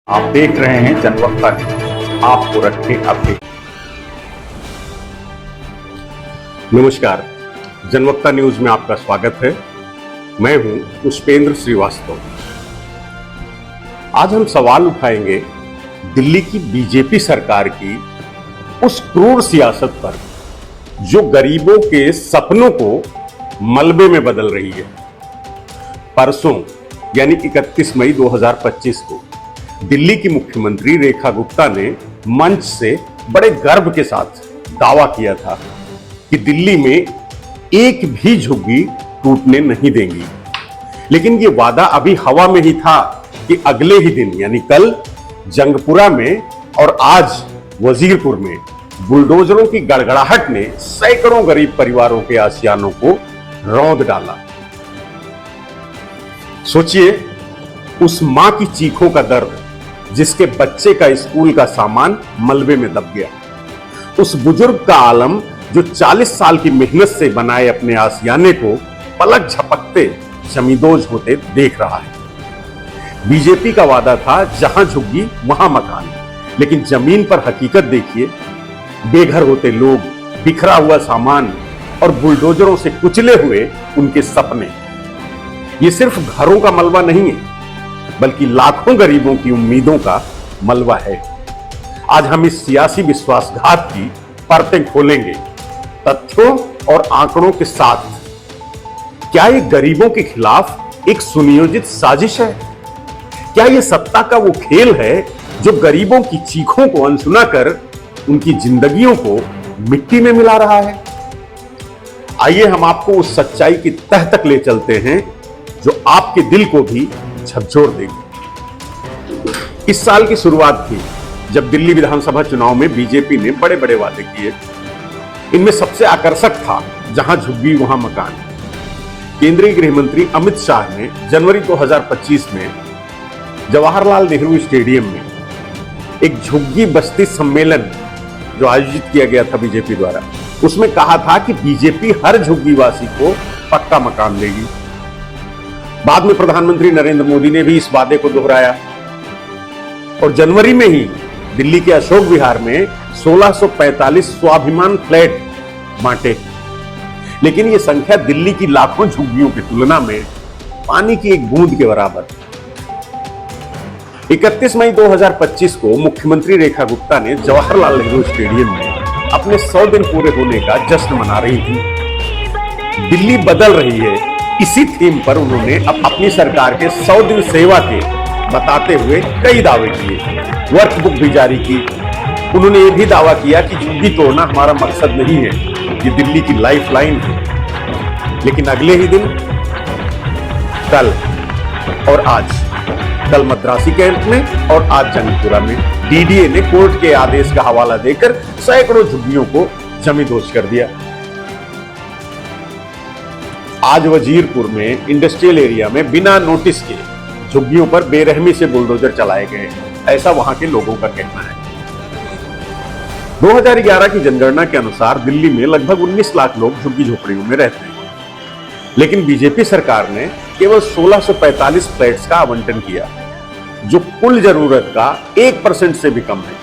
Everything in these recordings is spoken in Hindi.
आप देख रहे हैं जनवक्ता न्यूज, आपको रखे अपडेट। नमस्कार, जनवक्ता न्यूज में आपका स्वागत है। मैं हूं पुष्पेंद्र श्रीवास्तव। आज हम सवाल उठाएंगे दिल्ली की बीजेपी सरकार की उस क्रूर सियासत पर जो गरीबों के सपनों को मलबे में बदल रही है। परसों यानी 31 मई 2025 को दिल्ली की मुख्यमंत्री रेखा गुप्ता ने मंच से बड़े गर्व के साथ दावा किया था कि दिल्ली में एक भी झुग्गी टूटने नहीं देंगी। लेकिन यह वादा अभी हवा में ही था कि अगले ही दिन यानी कल जंगपुरा में और आज वजीरपुर में बुलडोजरों की गड़गड़ाहट ने सैकड़ों गरीब परिवारों के आशियानों को रौंद डाला। सोचिए उस मां की चीखों का दर्द जिसके बच्चे का स्कूल का सामान मलबे में दब गया, उस बुजुर्ग का आलम जो 40 साल की मेहनत से बनाए अपने आशियाने को पलक झपकते जमींदोज होते देख रहा है। बीजेपी का वादा था जहां झुग्गी वहां मकान, लेकिन जमीन पर हकीकत देखिए, बेघर होते लोग, बिखरा हुआ सामान और बुलडोजरों से कुचले हुए उनके सपने। ये सिर्फ घरों का मलबा नहीं है बल्कि लाखों गरीबों की उम्मीदों का मलबा है। आज हम इस सियासी विश्वासघात की परतें खोलेंगे तथ्यों और आंकड़ों के साथ। क्या ये गरीबों के खिलाफ एक सुनियोजित साजिश है? क्या ये सत्ता का वो खेल है जो गरीबों की चीखों को अनसुना कर उनकी जिंदगियों को मिट्टी में मिला रहा है? आइए हम आपको उस सच्चाई की तह तक ले चलते हैं जो आपके दिल को भी झकझोर देगी। इस साल की शुरुआत थी जब दिल्ली विधानसभा चुनाव में बीजेपी ने बड़े बड़े वादे किए। इनमें सबसे आकर्षक था जहां झुग्गी वहां मकान। केंद्रीय गृह मंत्री अमित शाह ने जनवरी 2025 में जवाहरलाल नेहरू स्टेडियम में एक झुग्गी बस्ती सम्मेलन जो आयोजित किया गया था बीजेपी द्वारा, उसमें कहा था कि बीजेपी हर झुग्गीवासी को पक्का मकान देगी। बाद में प्रधानमंत्री नरेंद्र मोदी ने भी इस वादे को दोहराया और जनवरी में ही दिल्ली के अशोक विहार में 1645 स्वाभिमान फ्लैट बांटे। लेकिन यह संख्या दिल्ली की लाखों झुग्गियों की तुलना में पानी की एक बूंद के बराबर। 31 मई 2025 को मुख्यमंत्री रेखा गुप्ता ने जवाहरलाल नेहरू स्टेडियम में अपने 100 दिन पूरे होने का जश्न मना रही थी। दिल्ली बदल रही है, इसी थीम पर उन्होंने अपनी सरकार के 100 दिन सेवा के बताते हुए कई दावे किए, वर्कबुक भी जारी की। उन्होंने यह भी दावा किया कि झुग्गी तोड़ना हमारा मकसद नहीं है, ये दिल्ली की लाइफलाइन है। लेकिन अगले ही दिन कल और आज, कल मद्रासी कैंप में और आज जंगपुरा में डीडीए ने कोर्ट के आदेश का हवाला देकर सैकड़ों झुग्गियों को जमींदोज कर दिया। आज वजीरपुर में इंडस्ट्रियल एरिया में बिना नोटिस के झुग्गियों पर बेरहमी से बुलडोजर चलाए गए, ऐसा वहां के लोगों का कहना है। 2011 की जनगणना के अनुसार दिल्ली में लगभग 19 लाख लोग झुग्गी झोपड़ियों में रहते हैं, लेकिन बीजेपी सरकार ने केवल 1645 फ्लैट्स का आवंटन किया, जो कुल जरूरत का 1% से भी कम है।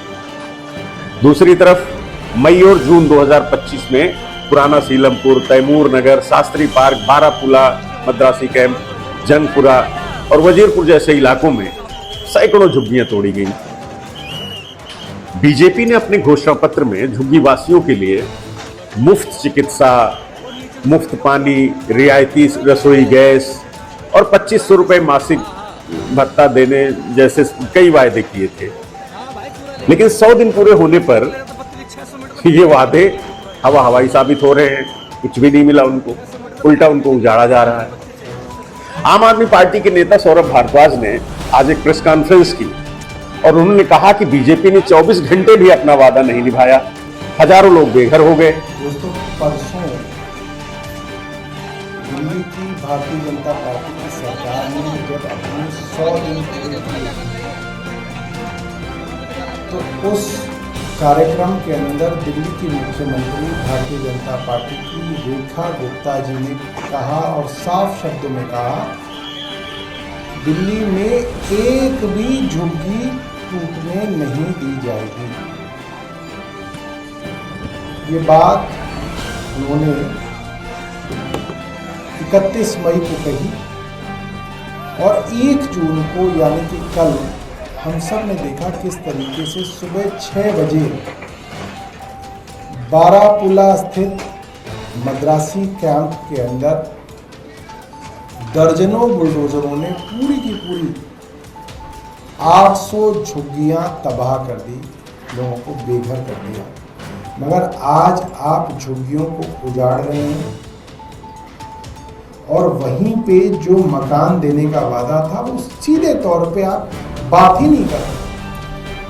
दूसरी तरफ मई और जून 2025 में पुराना सीलमपुर, तैमूर नगर, शास्त्री पार्क, बारापुला, मद्रासी कैंप, जंगपुरा और वजीरपुर जैसे इलाकों में सैकड़ों झुग्गियां तोड़ी गई। बीजेपी ने अपने घोषणा पत्र में झुग्गी वासियों के लिए मुफ्त चिकित्सा, मुफ्त पानी, रियायती रसोई गैस और 2500 रुपए मासिक भत्ता देने जैसे कई वायदे किए थे। लेकिन 100 दिन पूरे होने पर ये वादे हवा हवाई साबित हो रहे हैं, कुछ भी नहीं मिला उनको, उल्टा उनको उजाड़ा जा रहा है। आम आदमी पार्टी के नेता सौरभ भारद्वाज ने आज एक प्रेस कॉन्फ्रेंस की और उन्होंने कहा कि बीजेपी ने 24 घंटे भी अपना वादा नहीं निभाया, हजारों लोग बेघर हो गए। दोस्तों, परसों दिल्ली की भारतीय जनता पार्टी की सरकार ने जब अपने 100 दिन पूरे किए तो उस कार्यक्रम के अंदर दिल्ली की मुख्यमंत्री भारतीय जनता पार्टी की रेखा गुप्ता जी ने कहा और साफ शब्दों में कहा, दिल्ली में एक भी झुग्गी टूटने नहीं दी जाएगी। ये बात उन्होंने 31 मई को कही और 1 जून को यानी कि कल हम सब ने देखा किस तरीके से सुबह 6 बजे बारापुला स्थित मद्रासी कैंप के अंदर दर्जनों बुलडोजरों ने पूरी की पूरी 800 झुग्गियां तबाह कर दी, लोगों को बेघर कर दिया। मगर आज आप झुग्गियों को उजाड़ रहे हैं और वहीं पे जो मकान देने का वादा था वो सीधे तौर पे आप बात ही नहीं कर रहे।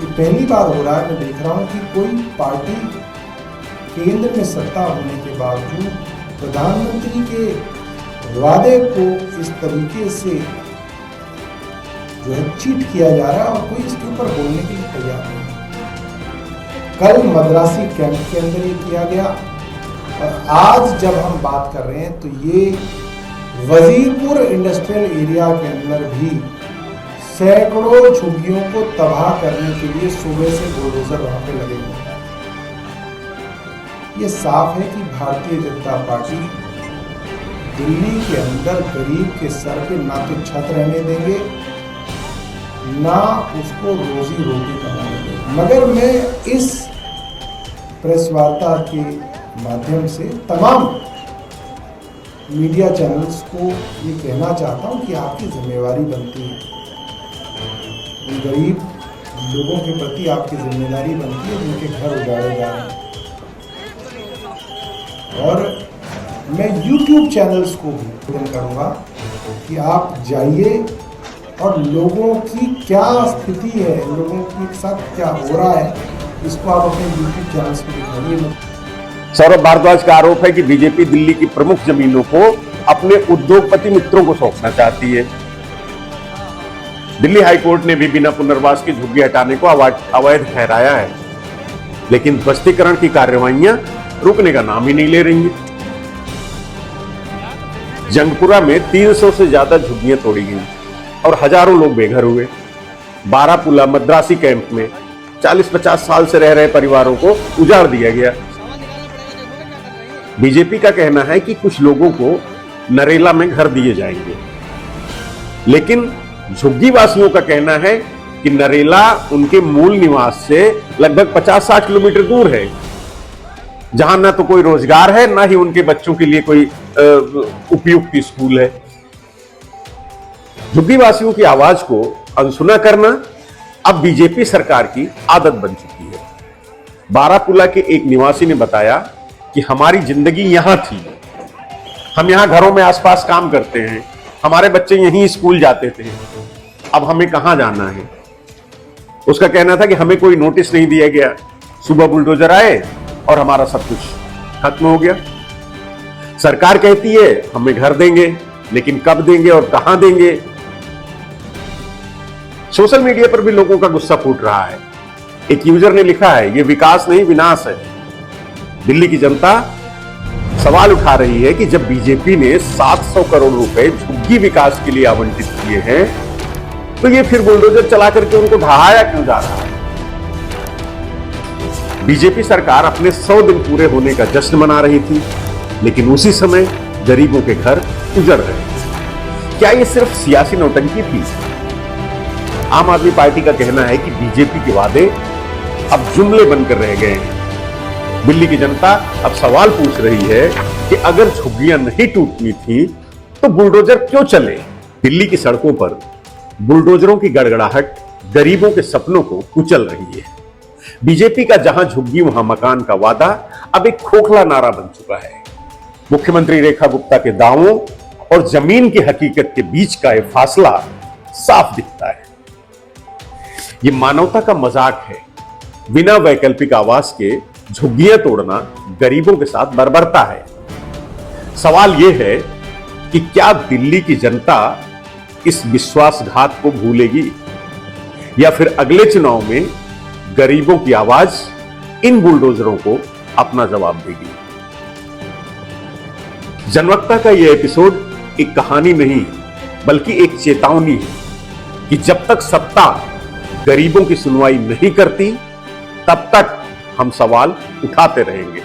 ये पहली बार हो रहा है, मैं देख रहा हूँ कि कोई पार्टी केंद्र में सत्ता होने के बावजूद प्रधानमंत्री के वादे को इस तरीके से जो है चीट किया जा रहा है और कोई इसके ऊपर बोलने के लिए तैयार नहीं। कल मद्रासी कैंप के अंदर ये किया गया और आज जब हम बात कर रहे हैं तो ये वजीरपुर इंडस्ट्रियल एरिया के अंदर भी सैकड़ों झुग्गियों को तबाह करने के लिए सुबह से बुलडोजर वहां पे लगे हुए हैं। ये साफ है कि भारतीय जनता पार्टी दिल्ली के अंदर गरीब के सर पे ना तो छत रहने देंगे, ना उसको रोजी रोटी कमाने देंगे। मगर मैं इस प्रेस वार्ता के माध्यम से तमाम मीडिया चैनल्स को ये कहना चाहता हूँ कि आपकी जिम्मेवारी बनती है, उन गरीब लोगों के प्रति आपकी जिम्मेदारी बनती है जिनके घर उजाड़े जा रहे हैं। और मैं YouTube चैनल्स को भी निवेदन करूँगा कि आप जाइए और लोगों की क्या स्थिति है, लोगों के साथ क्या हो रहा है, इसको आप अपने YouTube चैनल्स पर दिखाइए। सौरभ भारद्वाज का आरोप है कि बीजेपी दिल्ली की प्रमुख जमीनों को अपने उद्योगपति मित्रों को सौंपना चाहती है। दिल्ली हाईकोर्ट ने भी बिना पुनर्वास की झुग्गी हटाने को अवैध ठहराया है, लेकिन बस्तीकरण की कार्रवाइयां रुकने का नाम ही नहीं ले रही हैं। जंगपुरा में 300 से ज्यादा झुग्गियां तोड़ी गई और हजारों लोग बेघर हुए। बारापुला मद्रासी कैंप में 40-50 साल से रह रहे परिवारों को उजाड़ दिया गया। बीजेपी का कहना है कि कुछ लोगों को नरेला में घर दिए जाएंगे, लेकिन झुग्गी वासियों का कहना है कि नरेला उनके मूल निवास से लगभग 50-60 किलोमीटर दूर है, जहां ना तो कोई रोजगार है, ना ही उनके बच्चों के लिए कोई उपयुक्त स्कूल है। झुग्गी वासियों की आवाज को अनसुना करना अब बीजेपी सरकार की आदत बन चुकी है। बारापुला के एक निवासी ने बताया कि हमारी जिंदगी यहां थी, हम यहां घरों में आसपास काम करते हैं, हमारे बच्चे यहीं स्कूल जाते थे, अब हमें कहां जाना है। उसका कहना था कि हमें कोई नोटिस नहीं दिया गया, सुबह बुलडोजर आए और हमारा सब कुछ खत्म हो गया। सरकार कहती है हमें घर देंगे, लेकिन कब देंगे और कहां देंगे। सोशल मीडिया पर भी लोगों का गुस्सा फूट रहा है। एक यूजर ने लिखा है, ये विकास नहीं विनाश है। दिल्ली की जनता सवाल उठा रही है कि जब बीजेपी ने 700 करोड़ रुपए झुग्गी विकास के लिए आवंटित किए हैं, तो ये फिर बुलडोजर चला करके उनको ढहाया क्यों जा रहा है। बीजेपी सरकार अपने 100 दिन पूरे होने का जश्न मना रही थी, लेकिन उसी समय गरीबों के घर उजड़ रहे। क्या ये सिर्फ सियासी नौटंकी थी? आम आदमी पार्टी का कहना है कि बीजेपी के वादे अब जुमले बनकर रह गए हैं। दिल्ली की जनता अब सवाल पूछ रही है कि अगर झुग्गियां नहीं टूटनी थी तो बुलडोजर क्यों चले। दिल्ली की सड़कों पर बुलडोजरों की गड़गड़ाहट गरीबों के सपनों को कुचल रही है। बीजेपी का जहां झुग्गी वहां मकान का वादा अब एक खोखला नारा बन चुका है। मुख्यमंत्री रेखा गुप्ता के दावों और जमीन की हकीकत के बीच का यह फासला साफ दिखता है। यह मानवता का मजाक है। बिना वैकल्पिक आवास के झुग्गियां तोड़ना गरीबों के साथ बर्बरता है। सवाल यह है कि क्या दिल्ली की जनता इस विश्वासघात को भूलेगी, या फिर अगले चुनाव में गरीबों की आवाज इन बुलडोजरों को अपना जवाब देगी। जनवक्ता का यह एपिसोड एक कहानी नहीं बल्कि एक चेतावनी है कि जब तक सत्ता गरीबों की सुनवाई नहीं करती, तब तक हम सवाल उठाते रहेंगे।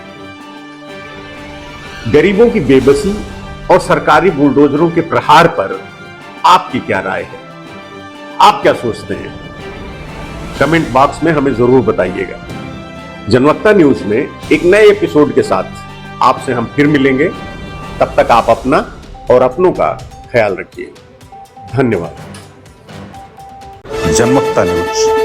गरीबों की बेबसी और सरकारी बुलडोजरों के प्रहार पर आपकी क्या राय है? आप क्या सोचते हैं? कमेंट बॉक्स में हमें जरूर बताइएगा। जनवक्ता न्यूज में एक नए एपिसोड के साथ आपसे हम फिर मिलेंगे। तब तक आप अपना और अपनों का ख्याल रखिए। धन्यवाद। जनवक्ता न्यूज।